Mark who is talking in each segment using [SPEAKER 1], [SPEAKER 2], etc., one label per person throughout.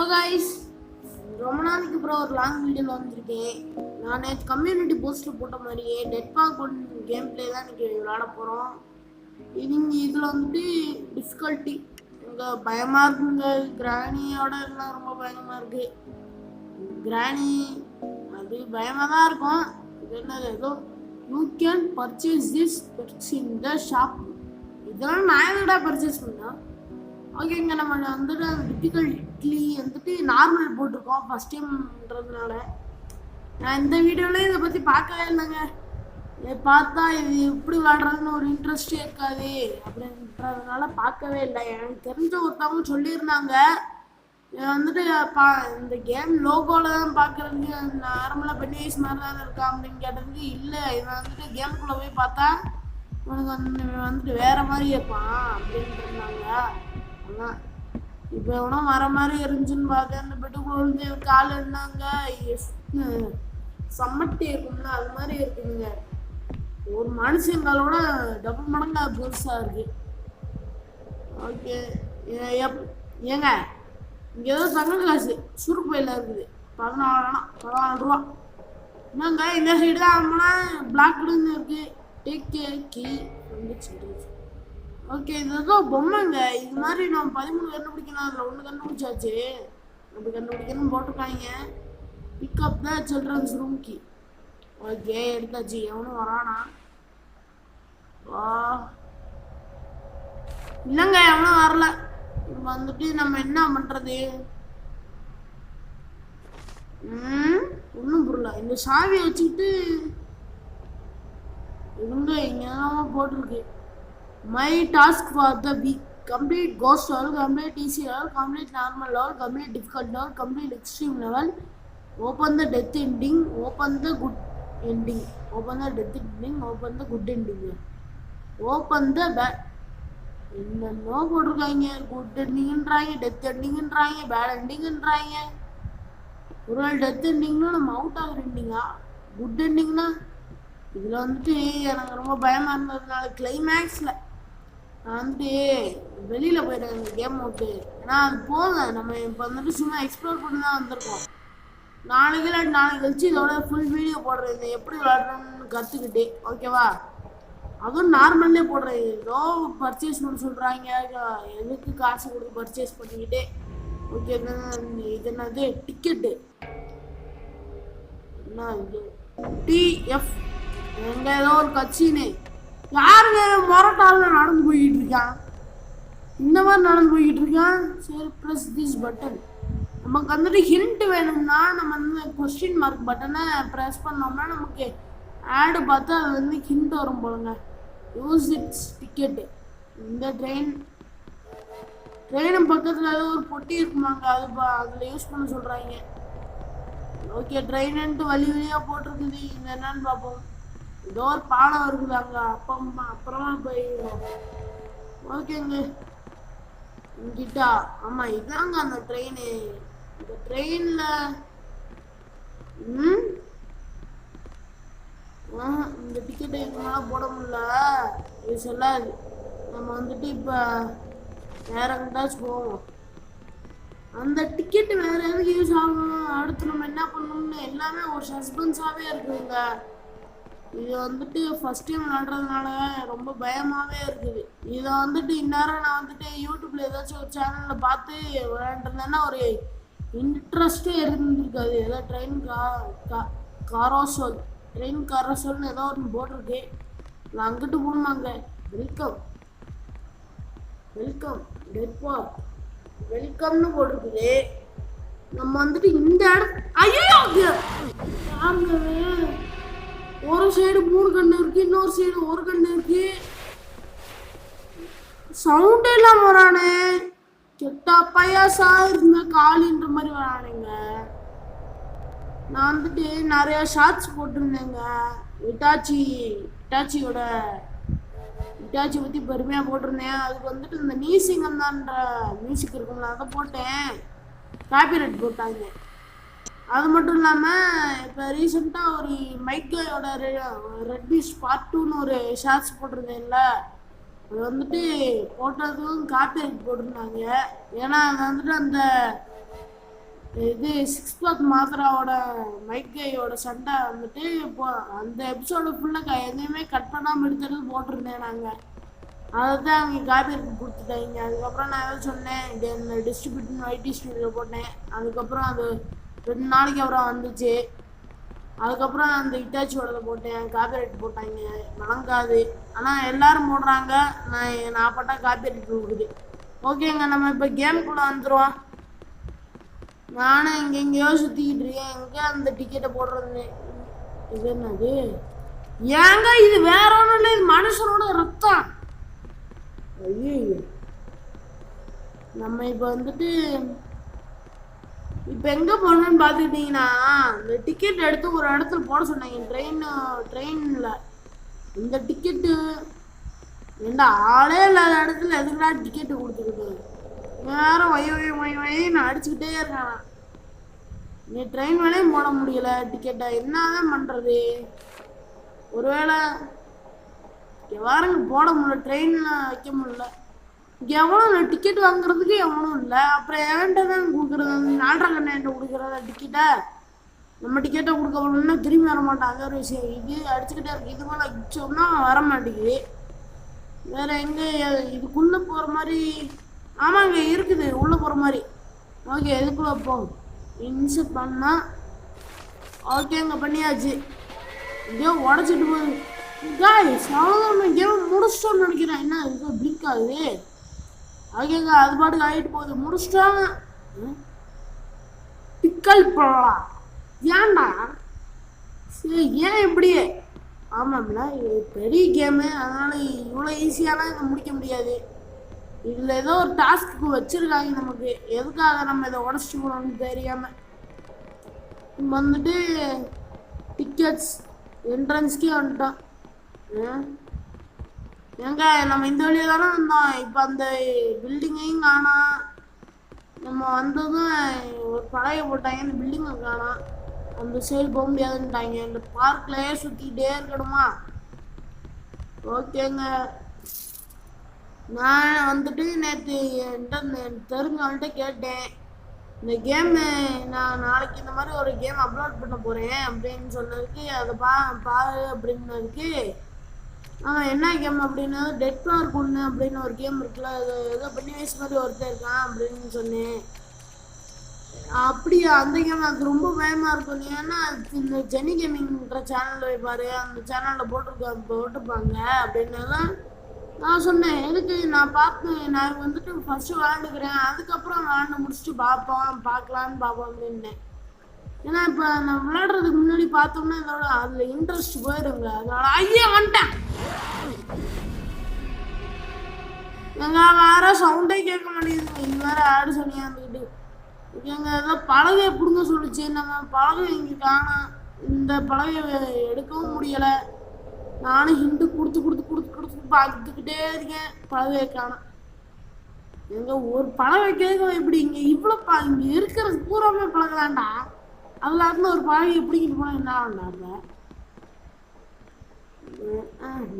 [SPEAKER 1] Hello guys, ரொம்ப நாளைக்கு அப்புறம் ஒரு லாங் வீடியோவில் வந்திருக்கேன். நான் நேற்று கம்யூனிட்டி போஸ்ட்டில் போட்ட மாதிரியே டெட்பாக் கேம் பிளே தான் இன்றைக்கி விளாட போகிறோம். இதில் வந்துட்டு டிஃபிகல்ட்டி இங்கே பயமாக இருக்குங்க. கிராணியோட எல்லாம் ரொம்ப பயமாக இருக்குது. கிராணி அது பயமாக தான் இருக்கும். இது என்னது ஏதோ you can purchase this pets in the shop. இதெல்லாம் நான் எதுடா பர்ச்சேஸ் பண்ணேன். ஓகேங்க, நம்ம வந்துட்டு டிஃபிகல்ட்லி வந்துட்டு நார்மல் போட்டிருக்கோம் ஃபஸ்ட் டைம்ன்றதுனால. நான் இந்த வீடியோவில் இதை பற்றி பார்க்கவே இல்லைங்க. இதை பார்த்தா இது எப்படி விளாடுறதுன்னு ஒரு இன்ட்ரெஸ்டே இருக்காது அப்படின்றதுனால பார்க்கவே இல்லை. எனக்கு தெரிஞ்ச ஒருத்தவங்க சொல்லியிருந்தாங்க வந்துட்டு இந்த கேம் லோகோவில் தான் பார்க்குறதுக்கு நார்மலாக பென்னிஸ் மாதிரி தான் இருக்கா அப்படின்னு கேட்டதுக்கு இல்லை, இவன் வந்துட்டு கேமுக்குள்ளே போய் பார்த்தா உனக்கு வந்துட்டு வேறு மாதிரி இருப்பான் அப்படின்ட்டு இருந்தாங்க. அதான் இப்போ எவனோ வர மாதிரி இருந்துச்சுன்னு பார்த்தேன். அந்த பெட்டுக்குள்ள விழுந்து கால் இருந்தாங்க சம்மட்டி இருக்கும்ல அது மாதிரி இருக்குதுங்க. ஒரு மனுஷங்களோட டபுள் மடங்கா பெருசாக இருக்கு. ஓகே ஏங்க இங்கே ஏதோ தங்க காசு சுருக்கு பையில் இருக்குது 14 ரூபா. என்னங்க இந்த சைடு தான் ஆகும்னா பிளாக்னு இருக்குது. டேக்கே கீ வந்துச்சு. ஓகே, இது ஏதோ பொம்மைங்க. இது மாதிரி நம்ம 13 கண்டுபிடிக்கணும். அதில் 1 கண்டுபிடிச்சாச்சு. அப்படி கண்டுபிடிக்கணும்னு போட்டிருக்காங்க. பிக்கப் த சில்ட்ரன்ஸ் ரூம் கீ. ஓகே, எடுத்தாச்சு. எவனும் வரானா? வா இல்லைங்க, எவனும் வரல. வந்துட்டு நம்ம என்ன பண்ணுறது? ஒன்றும் புரியல. இந்த சாவியை வச்சுக்கிட்டு இவங்க இங்கே போட்டிருக்கு My task for the week: complete ghost level, complete easy level, complete normal level, complete difficult level, complete extreme level, open the death ending, open the good ending, open the death ending, open the good ending, open the bad. என்னென்னோ போட்டிருக்காங்க. Good எண்டிங்ன்றாங்க, death எண்டிங்ன்றாங்க, bad எண்டிங்ன்றாங்க. ஒரு நாள் death எண்டிங்னா நம்ம out ஆகிற எண்டிங்கா? Good எண்டிங்னா இதில் வந்துட்டு எனக்கு ரொம்ப பயமாக இருந்ததுனால கிளைமேக்ஸில் நான் வந்துட்டு வெளியில் போயிட்டேன் இந்த கேம் விட்டு. ஏன்னா அது போங்க, நம்ம இப்போ வந்துட்டு சும்மா எக்ஸ்ப்ளோர் பண்ணி தான் வந்திருக்கோம். நாளைக்கு கழிச்சு இதோட ஃபுல் வீடியோ போடுறேன், இதை எப்படி விளாட்றோன்னு கற்றுக்கிட்டே. ஓகேவா? அதுவும் நார்மல்லே போடுறேன். ஏதோ பர்ச்சேஸ் பண்ண சொல்கிறாங்க, எதுக்கு காசு கொடுத்து பர்ச்சேஸ் பண்ணிக்கிட்டே. ஓகே, இது என்னது டிக்கெட்டு? என்ன இது? டிஎஃப் எங்க ஏதோ ஒரு கட்சின்னு யாருங்க மொரட்டால நடந்து போய்கிட்டு இருக்கான்? இந்த மாதிரி நடந்து போய்கிட்டு இருக்கான். சரி, ப்ரெஸ் திஸ் பட்டன். நமக்கு வந்துட்டு ஹிண்ட் வேணும்னா நம்ம வந்து கொஸ்டின் மார்க் பட்டனை ப்ரெஸ் பண்ணோம்னா நமக்கு ஆடு பார்த்து அது வந்து ஹிண்ட் வரும் போலுங்க. Use its ticket. இந்த ட்ரெயின் பக்கத்தில் ஏதோ ஒரு பொட்டி இருக்குமாங்க, அதில் யூஸ் பண்ண சொல்கிறாங்க. ஓகே, ட்ரெயின்ட்டு வழியாக போட்டிருக்குது. இது என்னன்னு பார்ப்போம். ஏதோ ஒரு பாலம் இருக்குது அங்கே. அப்புறமா போயிடும். ஓகேங்க, இங்கிட்டா ஆமாம் இதாங்க அந்த ட்ரெயின். இந்த ட்ரெயினில் இந்த டிக்கெட்டை இதுனால போட முடியல. இது சொல்லாது. நம்ம வந்துட்டு இப்போ வேற எங்கிட்டாச்சும் போவோம். அந்த டிக்கெட்டு வேற எதுக்கு யூஸ் ஆகும், அடுத்து நம்ம என்ன பண்ணணும்னு எல்லாமே ஒரு சஸ்பென்ஸாகவே இருக்குதுங்க. இது வந்துட்டு ஃபஸ்ட் டைம் விளாடுறதுனால ரொம்ப பயமாகவே இருக்குது. இதை வந்துட்டு இந்நேரம் நான் வந்துட்டு யூடியூப்பில் ஏதாச்சும் ஒரு சேனலில் பார்த்து விளையாண்டுருந்தேன்னா ஒரு இன்ட்ரெஸ்ட்டே இருந்திருக்காது. ஏதோ ட்ரெயின் காரோசோல்னு ஏதோ ஒன்று போட்டிருக்கு. நான் அங்கிட்டு போகணுமாங்க. வெல்கம் டெட்பாக் வெல்கம்னு போட்டிருக்குது. நம்ம வந்துட்டு இந்த ஐயோ ஒரு சைடு 3 கண்ணு இருக்கு, இன்னொரு சைடு 1 கண்ணு இருக்கு. சவுண்ட் எல்லாம் வரானே. கெட்டா பையாசா இருந்த காலின்ற மாதிரி வரானுங்க. நான் வந்துட்டு நிறைய ஷார்ட்ஸ் போட்டிருந்தேங்க. இட்டாச்சியோட இட்டாச்சி பற்றி பெருமையாக போட்டிருந்தேன். அதுக்கு வந்துட்டு இந்த நீசிங்கம் தான்ற மியூசிக் இருக்குங்களா, அதை போட்டேன். காப்பிரைட் போட்டாங்க. அது மட்டும் இல்லாமல் இப்போ ரீசெண்டாக ஒரு மைக்கோட ரெட் பீஸ்ட் பார்ட் 2ன்னு ஒரு ஷார்ட்ஸ் போட்டிருந்தேன்ல, அது வந்துட்டு போட்டதும் காப்பிரைட் போட்டிருந்தாங்க. ஏன்னா அது வந்துட்டு அந்த இது சிக்ஸ் பாத் மாத்திராவோட மைக்கையோட சண்டை வந்துட்டு இப்போ அந்த எபிசோடு ஃபுல்லாக எதையுமே கட் பண்ணாமல் எடுத்துறது போட்டிருந்தேன் நாங்கள். அதை தான் அவங்க காப்பியருக்கு கொடுத்துட்டாங்க. அதுக்கப்புறம் நான் எதாவது சொன்னேன், இது என்ன டிஸ்ட்ரிபியூட்னு ஐடி ஸ்டூடியோவில் போட்டேன். அதுக்கப்புறம் அது 2 நாளைக்கு அப்புறம் வந்துச்சு. அதுக்கப்புறம் அந்த இட்டாச்சியோட போட்டேன், காப்பிரைட் போட்டாங்க, வழங்காது. ஆனால் எல்லாரும் போடுறாங்க, நான் போட்டால் காப்பிரைட் கொடுக்குது. ஓகேங்க, நம்ம இப்போ கேமுக்குள்ளே வந்துடுவோம். நானும் எங்கெங்கேயோ சுற்றிக்கிட்டு இருக்கேன். எங்கே அந்த டிக்கெட்டை போடுறது? இது என்னது? ஏங்க இது வேற ஒன்றும் இல்லை, இது மனுஷனோட ரத்தம். ஐயோ, நம்ம இப்போ வந்துட்டு இப்போ எங்கே போகணுன்னு பார்த்துக்கிட்டிங்கன்னா, இந்த டிக்கெட் எடுத்து ஒரு இடத்துல போட சொன்னாங்க. ட்ரெயினில் இந்த டிக்கெட்டு ஏண்டா ஆளே இல்லாத இடத்துல எதுக்குடா டிக்கெட்டு கொடுத்துக்கிட்டு நேரம் வயின்னு அடிச்சுக்கிட்டே இருக்கான். நீ ட்ரெயின் வேலையும் போட முடியல, டிக்கெட்டை என்னதான் பண்ணுறது? ஒருவேளை வாரங்க போட முடியல, ட்ரெயினில் வைக்க முடியல. இங்கே எவ்வளோ டிக்கெட் வாங்குறதுக்கு எவ்வளோ இல்லை, அப்புறம் என்கிட்ட தான் கொடுக்குறது. நாட்டுறக்கண்ண என்கிட்ட கொடுக்குறத டிக்கெட்டை, நம்ம டிக்கெட்டை கொடுக்க போகணுன்னா திரும்பி வர மாட்டாங்க. ஒரு விஷயம் இது அடிச்சுக்கிட்டே இருக்கு. இது போல் சொன்னால் வர மாட்டேங்குது. வேறு எங்கே இதுக்குள்ளே போகிற மாதிரி? ஆமாங்க இருக்குது, உள்ளே போகிற மாதிரி. ஓகே, எதுக்குள்ளே போகும் இன்செர்ட் பண்ணால் ஓகேங்க, பண்ணியாச்சு. இங்கேயோ உடச்சிட்டு போகுது. காய்ஸ் அவ்வளோதான், கேம் முடிச்சிட்டோன்னு நினைக்கிறேன். என்ன இது பிளிக் ஆகுது? ஓகேங்க, அது பாட்டுக்கு ஆகிட்டு போகுது. முடிச்சிட்டாங்க. பிக்கல் போடலாம். ஏன்டா சரி, ஏன் இப்படியே? ஆமாம்ல, இது பெரிய கேமு, அதனால் இவ்வளோ ஈஸியாலாம் இதை முடிக்க முடியாது. இதில் ஏதோ ஒரு டாஸ்க்கு வச்சுருக்காங்க நமக்கு. எதுக்காக நம்ம இதை உடச்சிட்டு போகணும்னு தெரியாமல் வந்துட்டு டிக்கெட்ஸ் என்ட்ரன்ஸ்க்கே வந்துட்டோம். ஏங்க நம்ம இந்த வழியாக தானே வந்தோம். இப்போ அந்த பில்டிங்கையும் காணோம். நம்ம வந்ததும் ஒரு பழைய போட்டாங்க, இந்த பில்டிங்கை காணோம். அந்த சைடு போக முடியாதுன்ட்டாங்க. இந்த பார்க்லேயே சுற்றிக்கிட்டே இருக்கணுமா? ஓகேங்க, நான் வந்துட்டு நேற்று தெரிஞ்சவங்கள்ட்ட கேட்டேன், இந்த கேமு நான் நாளைக்கு இந்த மாதிரி ஒரு கேம் அப்லோட் பண்ண போகிறேன் அப்படின்னு சொன்னதுக்கு, அதை பாரு அப்படின்னதுக்கு, என்ன கேம் அப்படின்னா டெட் பார்க் ஒன்று அப்படின்னு ஒரு கேம் இருக்குல்ல, அது ஏதோ பண்ணி வயசு மாதிரி ஒருத்தர் இருக்கான் அப்படின்னு சொன்னேன். அப்படியா? அந்த கேம் எனக்கு ரொம்ப பயமாக இருக்கும். ஏன்னா இந்த ஜெனி கேமிங்ன்ற சேனலில் வைப்பார், அந்த சேனலில் போட்டுப்பாங்க அப்படின்னு தான் நான் சொன்னேன். எதுக்கு நான் நான் வந்துட்டு ஃபஸ்ட்டு விளாண்டுக்கிறேன், அதுக்கப்புறம் விளாண்டு முடிச்சுட்டு பார்க்கலான்னு பார்ப்போம் அப்படின்னேன். ஏன்னா இப்போ நான் விளையாடுறதுக்கு முன்னாடி பார்த்தோம்னா இதோட அதில் இன்ட்ரெஸ்ட் போயிடுங்க. அதோட ஐயா வந்துட்டேன். எங்கள் வேற சவுண்டே கேட்க மாட்டேங்குது. இது வேறு ஆடு சொன்னியா இருந்துக்கிட்டு எங்கள் ஏதோ பலகையை பிடுங்க சொல்லிச்சு. நம்ம பலகை இங்கே காணோம். இந்த பலகையை எடுக்கவும் முடியலை. நானும் ஹிண்டு கொடுத்து பார்த்துக்கிட்டே இருக்கேன், பலகையை காணோம். எங்கள் ஒரு பலகை கேட்க இப்படி இங்கே இவ்வளோ இங்கே இருக்கிறது பூராமே பழக வேண்டா. அதில் இருந்து ஒரு பழகை எப்படிங்கிட்டு போனால் என்ன ஆகண்டாங்க?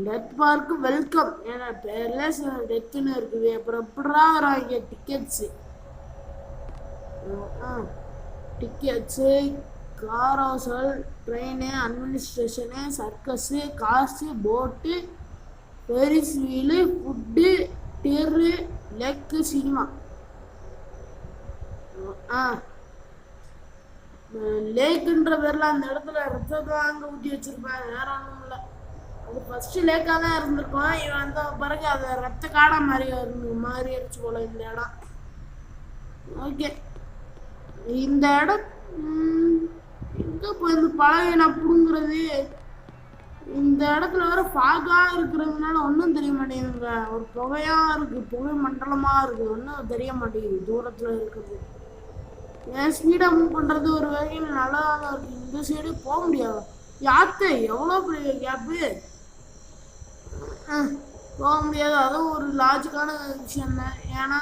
[SPEAKER 1] Death park welcome. ஏன்னா பேரில் டெத்துன்னு இருக்குது. அப்புறம் எப்படா வராங்க tickets? Tickets, carousel, train, administration, circus, காசு, போட்டு, பெரிஸ் வீலு, ஃபுட்டு, டெரு, லெக்கு, சினிமா. லேக்குன்ற பேரில் அந்த இடத்துல ரத்தத்தை அங்கே ஊற்றி வச்சுருப்பேன். வேற ஒன்றும் இல்லை, அது ஃபஸ்ட்டு லேக்காக தான் இருந்திருக்கோம். இவன் வந்த பிறகு அதை ரத்த காடை மாதிரி அடிச்சு போல இந்த இடம். ஓகே, இந்த இடம் எங்கே போய் இந்த பழகை நான் பிடுங்குறது? இந்த இடத்துல வேற ஃபாகாக இருக்கிறதுனால ஒன்றும் தெரிய மாட்டேங்குதுங்க. ஒரு புகையாக இருக்குது, புகை மண்டலமாக இருக்குது, ஒன்றும் தெரிய மாட்டேங்குது தூரத்தில் இருக்கிறது. ஏன் ஸ்பீடாக மூவ் பண்ணுறது ஒரு வகையில் நல்லா தான் இருக்குது. இந்த சைடு போக முடியாது. யாத்து எவ்வளோ பெரிய கேப்பு, போக முடியாது. அதுவும் ஒரு லாஜிக்கான விஷயம் தான். ஏன்னா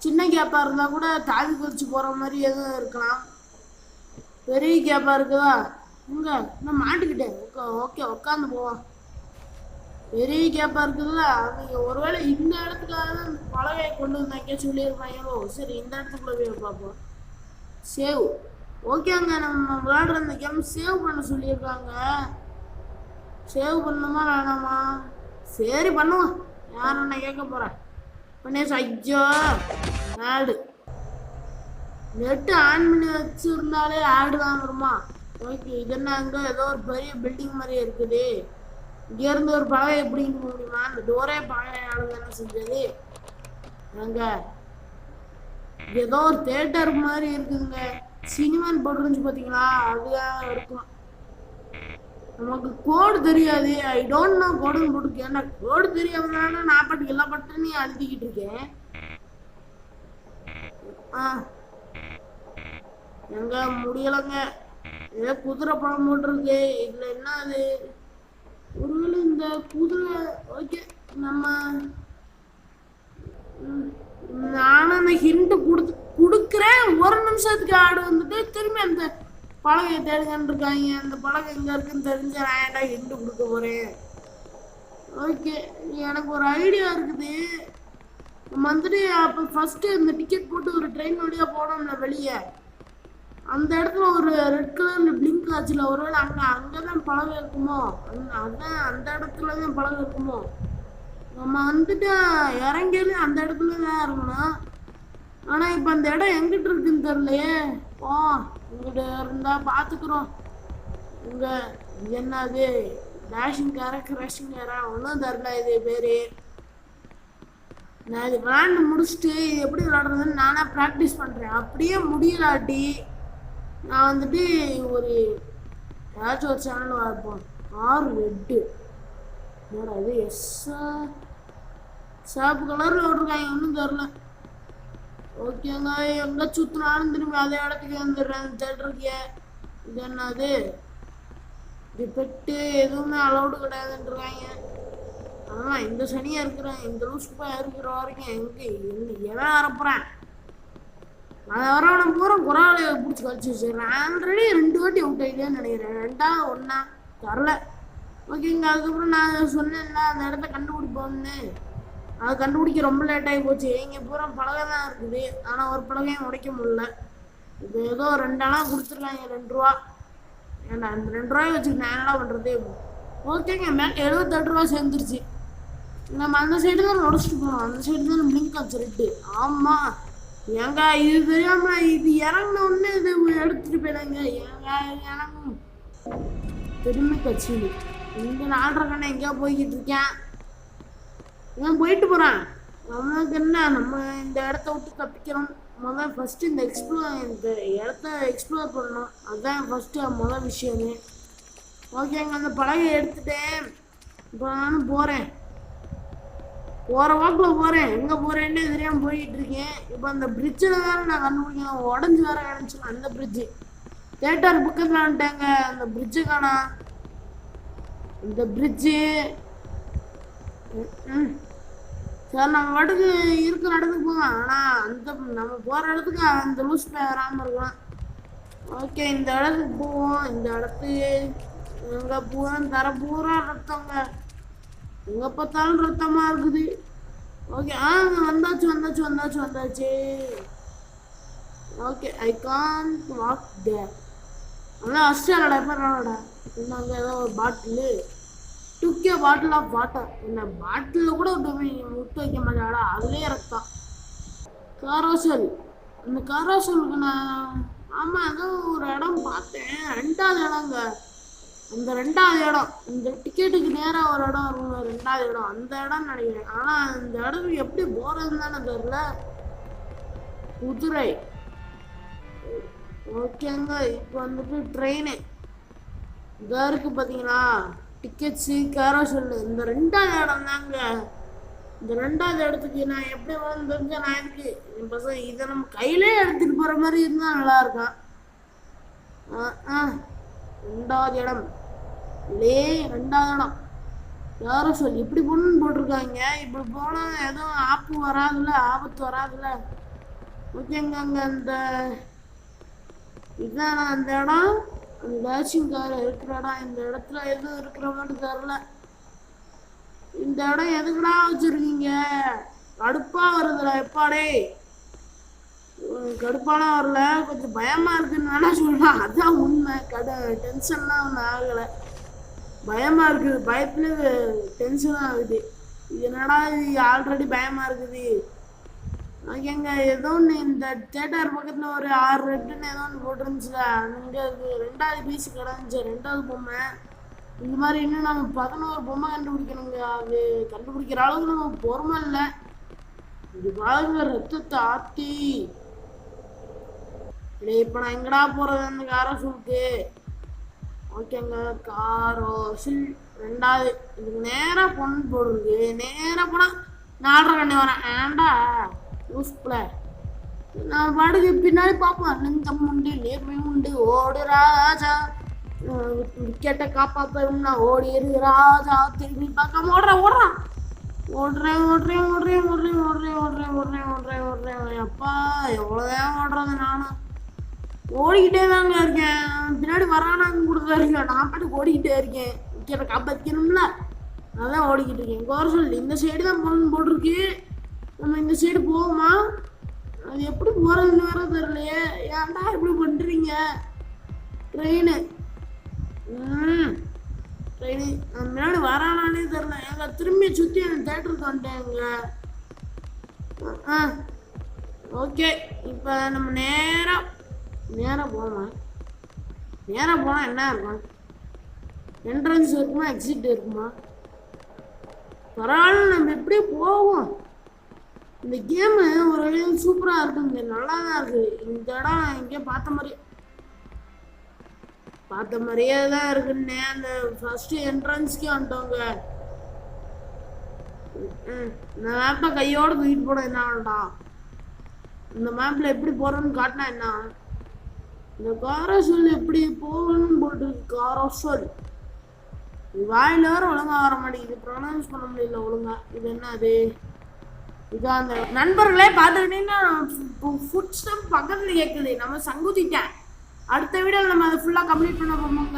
[SPEAKER 1] சின்ன கேப்பாக இருந்தால் கூட தாவி குதிச்சு போகிற மாதிரி எதுவும் இருக்கலாம். பெரிய கேப்பாக இருக்குதா? இங்கே நான் மாட்டிக்கிட்டேன். ஓகே உட்காந்து போவான். பெரிய கேப்பாக இருக்குதுல்ல, அவங்க ஒருவேளை இந்த இடத்துக்காக தான் பலகையை கொண்டு வந்தாங்க சொல்லியிருப்பாங்களோ. சரி, இந்த இடத்துக்குள்ளே போய் பார்ப்போம். சேவ். ஓகேங்க, நம்ம விளையாடுற இந்த கேம் சேவ் பண்ண சொல்லியிருக்காங்க. சேவ் பண்ணுமா வேணாமா? சரி பண்ணுவோம், யார் என்ன கேட்க போகிறேன். பண்ணியாச்சு. ஐயோ ஆடு, நெட்டு ஆன் பண்ணி வச்சுருந்தாலே ஆடு தான் வருமா? ஓகே, இது என்ன அங்கே ஏதோ ஒரு பெரிய பில்டிங் மாதிரி இருக்குது. இங்கேருந்து ஒரு பழகை எப்படின்னு முடியுமா? அந்த டோரே பழைய ஆளுங்க என்ன செஞ்சது அங்க. ஏதோ ஒரு தேட்டர் மாதிரி இருக்குதுங்க, சினிமான்னு போட்டுருந்துச்சு பார்த்தீங்களா, அதுதான் இருக்கும். நமக்கு கோடு தெரியாது, ஐ டோன்ட் நோ கோடுன்னு போட்டுருக்கேன். ஏன்னா கோடு தெரியாதனால நான் பாட்டுக்கு எல்லா பட்டனையும் அழுத்திக்கிட்டு இருக்கேன். எங்க முடியலைங்க, ஏதோ குதிரை பழம் போட்டிருக்கு. இதுல என்ன அது, ஒருவேளை இந்த குதிரை. ஓகே, நம்ம நானும் அந்த ஹிண்ட் கொடுக்குறேன். ஒரு நிமிஷத்துக்கு ஆடு வந்துட்டு திரும்பி அந்த பழகை தேடுங்கன்னு இருக்காங்க. அந்த பழகை எங்க இருக்குன்னு தெரிஞ்ச நான் ஏன்டா ஹிண்ட் கொடுக்க போறேன். ஓகே, எனக்கு ஒரு ஐடியா இருக்குது. நம்ம வந்துட்டு அப்போ ஃபர்ஸ்ட் இந்த டிக்கெட் போட்டு ஒரு ட்ரெயின் வழியா போனோம்ல வெளியே, அந்த இடத்துல ஒரு ரெட் கலர்ல பிளிங்க் ஆச்சுல, ஒருவேளை அங்கதான் பழகம் இருக்குமோ? அதான் அந்த இடத்துல தான் பழகம் இருக்குமோ? நம்ம வந்துட்டு இறங்கியது அந்த இடத்துல தான் இருக்கணும். ஆனா இப்ப அந்த இடம் எங்கிட்ட இருக்குன்னு தெரியலையே. இங்கிட்ட இருந்தா பாத்துக்கிறோம். இங்க என்னது டேஷிங் காரா கிராஷிங் காரா ஒன்றும் தெரியல. இது பேரு நான் இது விளையாண்டு முடிச்சுட்டு இது எப்படி விளையாடுறதுன்னு நானா ப்ராக்டிஸ் பண்றேன். அப்படியே முடியலாட்டி நான் வந்துட்டு ஒரு ஏதாச்சும் ஒரு சேனல் பார்ப்போம். ஆர் ரெட்டு என்னடா இது, எஸ்ஸா சிவப்பு கலர்ல விட்டுருக்காங்க, ஒன்றும் தெரில. ஓகேங்க, எங்க சுத்தினாலும் திரும்பி அதே இடத்துக்கு வந்துடுறேன். தேட்டருக்கு இது என்னது, இது பெட்டு எதுவுமே அலௌடு கிடையாதுன்றாங்க. அதெல்லாம் இந்த சனியா இருக்கிறேன், இந்த லூசுப்பா இருக்கிற வரைக்கும் எங்க எவன் அறப்புறேன். நான் வரவனை பூரா குறாலையை பிடிச்சி கழிச்சு வச்சுக்கிறேன். ஆல்ரெடி 2 வாட்டி அவுட் ஆகிட்டேன்னு நினைக்கிறேன், 2ஆ 1ஆ தரல. ஓகேங்க, அதுக்கப்புறம் நான் சொன்னேன்ல அந்த இடத்த கண்டுபிடிப்போம்னு, அதை கண்டுபிடிக்க ரொம்ப லேட் ஆகி போச்சு. இங்கே பூரா பலகை தான் இருக்குது, ஆனால் ஒரு பலகையும் உடைக்க முடியல. இது ஏதோ 2 கொடுத்துருக்காங்க, 2 ரூபா. ஏன்னா அந்த 2 ரூபாய் வச்சுட்டு நான் என்னடா பண்ணுறது. ஓகேங்க, 78 ரூபா சேர்ந்துருச்சு. நம்ம அந்த சைடு தான் உடச்சிட்டு போனோம், அந்த சைடு தான் பிளிங்க் ஆச்சு ரெட்டு. ஆமாம் ஏங்க, இது தெரியாம இது இறங்கின உடனே இது எடுத்துட்டு போயிடாங்க. ஏங்க இறங்கும் திரும்பி கட்சி இந்த 4.5 கண்ணை எங்கேயா போய்கிட்டு இருக்கேன். இவன் போயிட்டு போறான். நம்மளுக்கு என்ன, நம்ம இந்த இடத்த விட்டு தப்பிக்கிறோம். ஃபர்ஸ்ட் இந்த இடத்த எக்ஸ்ப்ளோர் பண்ணணும், அதுதான் ஃபர்ஸ்ட் முதல் விஷயமே. ஓகேங்க, அந்த பலகை எடுத்துட்டேன். இப்போ நானும் போறேன், போற வாக்கில் போறேன். எங்க போறேன்னு தெரியாம போயிட்டு இருக்கேன். இப்போ அந்த பிரிட்ஜில் வேற நான் கண்டுபிடிக்கணும், உடஞ்சி வேற கிடச்சிடும் அந்த பிரிட்ஜு. தேட்டர் பக்கத்தில் வந்துட்டாங்க, அந்த பிரிட்ஜு காணா. இந்த பிரிட்ஜு சார் நம்ம வாட்டுக்கு இருக்கிற இடத்துக்கு போவோம். ஆனால் அந்த நம்ம போகிற இடத்துக்கு அந்த லூஸ் வராமல் இருக்கலாம். ஓகே, இந்த இடத்துக்கு போவோம். இந்த இடத்துக்கு எங்கே போவோம், தர பூரா ரத்தங்க, எங்கே பார்த்தாலும் ரத்தமாக இருக்குது. ஓகே, வந்தாச்சு. ஓகே, ஐ கான்ட் வாக் தேர். அதான் அஸ்டாடா எப்படா இருந்தாங்க. ஏதோ ஒரு பாட்டிலு, டுக்கே பாட்டில் ஆஃப் வாட்டர். என்ன பாட்டிலில் கூட விட்டு வைக்க மாட்டாடா, அதுலேயே ரத்தம். காரோசல், அந்த காரோசலுக்கு நான் ஆமாம் ஏதோ ஒரு இடம் பார்த்தேன், 2வது இடங்க. அந்த 2வது இடம், இந்த டிக்கெட்டுக்கு நேராக ஒரு இடம் இருக்கும், 2வது இடம் அந்த இடம் நினைக்கிறேன். ஆனால் அந்த இடத்துக்கு எப்படி போகிறதுன்னு தானே தெரியல. குதிரை. ஓகேங்க, இப்போ வந்துட்டு ட்ரெயினு இதாக இருக்குது பார்த்தீங்களா, டிக்கெட்ஸு கேரோசல். இந்த 2வது இடம் தாங்க. இந்த 2வது இடத்துக்கு நான் எப்படி வந்து தெரிஞ்சேன். நான் இதுக்கு என் பசங்க இதை நம்ம கையிலே எடுத்துகிட்டு போகிற மாதிரி இருந்தால் நல்லா இருக்கும். 2வது இடம் இல்லே, 2வது இடம் கேரோசல். இப்படி பொண்ணுன்னு போட்டிருக்காங்க. இப்படி போனால் எதுவும் ஆபத்து வராதுல்ல. ஓகேங்க, அங்கே அந்த இதுதான் அந்த இடம், அந்த டேஷிங் கார் இருக்கிற இடம். இந்த இடத்துல எதுவும் இருக்கிற மாதிரி தெரில. இந்த இடம் எதுக்குடா வச்சிருக்கீங்க, கடுப்பா வருதுடா எப்பாடே. கடுப்பான வரல, கொஞ்சம் பயமா இருக்குன்னு வேணா சொல்லலாம். அதான் உண்மை. டென்ஷன்லாம் ஒன்றும் ஆகலை, பயமா இருக்குது. பயத்துல டென்ஷன் ஆகுது. இது என்னடா இது ஆல்ரெடி பயமா இருக்குது. எங்க ஏதோ ஒன்று இந்த தேட்டர் பக்கத்துல ஒரு 6 ரெட்டுன்னு ஏதோ ஒன்று போட்டுருந்துச்சுல, அங்கே ரெண்டாவது பீஸ் கிடந்துச்சு, ரெண்டாவது பொம்மை. இந்த மாதிரி இன்னும் நம்ம 11 பொம்மை கண்டுபிடிக்கணுங்க. அது கண்டுபிடிக்கிற அளவுக்கு நம்ம பொறுமை இல்லை. இது பாருங்க ரத்தத்தை ஆத்தி. இப்போ நான் எங்கடா போறது அந்த காரோசிலுக்கு? ஓகேங்க, காரோசில் ரெண்டாவது. இதுக்கு நேராக பொண்ணு போடுறது, நேராக போனால் 4.5 கண்ணி வரேன். ஏண்டா யூஸ்ஃபுல்ல நான் பாடுக்கு பின்னாடி பார்ப்போம். நெஞ்சம் உண்டு, நேர்மை உண்டு, ஓடு ராஜா, விக்கெட்டை காப்பாற்றணும்னா ஓடிடு ராஜா. திரும்பி பார்க்காம ஓடுறேன் ஓடுறான் ஓடுறேன் ஓடுறேன் ஓடுறேன் ஓடுறேன் ஓடுறேன் ஓடுறேன் ஓடுறேன் ஓடுறேன் ஓடுறேன். அப்பா எவ்வளோதான் ஓடுறது, நானும் ஓடிக்கிட்டே தாங்க இருக்கேன். பின்னாடி வரானாங்க கொடுத்தா இருக்கேன், நான் பாட்டுக்கு ஓடிக்கிட்டே இருக்கேன். விக்கெட்டை காப்பாற்றிக்கணும்ல, அதான் ஓடிக்கிட்டு இருக்கேன். கோரசல் இந்த சைடு தான் போட்டிருக்கு. நம்ம இந்த சைடு போவோமா? அது எப்படி போகிறதுன்னு வேற தெரியலையே. ஏன்டா இப்படி பண்ணுறீங்க? ட்ரெயின் ட்ரெயின் முன்னாடி வரானானே தெரியல. எங்க திரும்பி சுற்றி எனக்கு தேட்டருக்கு வந்துட்டேங்க. ஓகே, இப்போ நம்ம நேராக போகலாம். நேராக போனால் என்ன இருக்கும்? என்ட்ரன்ஸ் இருக்குமா, எக்ஸிட் இருக்குமா? பரவாயில்ல, நம்ம எப்படியே போவோம். இந்த கேமு ஒரு வகையில் சூப்பராக இருக்குங்க, நல்லா தான் இருக்குது. இந்த இடம் எங்கேயோ பார்த்த மாதிரியே தான் இருக்குன்னு அந்த ஃபர்ஸ்ட் என்ட்ரன்ஸ்க்கே வந்துட்டோங்க. இந்த மேப்பை கையோடு தூக்கிட்டு போட என்ன வேண்டாம். இந்த மேப்பில் எப்படி போகிறோன்னு காட்டினா என்ன? இந்த காரோசல் எப்படி போகணும்னு போட்டுருக்கு. காரோசல் வாயில் வேறு ஒழுங்காக வர மாட்டேங்குது, ப்ரொனவுன்ஸ் பண்ண முடியல ஒழுங்கா. இது என்ன அது? இதான் அந்த நண்பர்களே பார்த்துக்கிட்டீங்கன்னா ஃபுட் ஸ்டெப் பக்கத்தில் கேட்குது. நம்ம சங்குத்திட்டேன். அடுத்த வீடியோவில் நம்ம அதை ஃபுல்லாக கம்ப்ளீட் பண்ண போகிறோம்.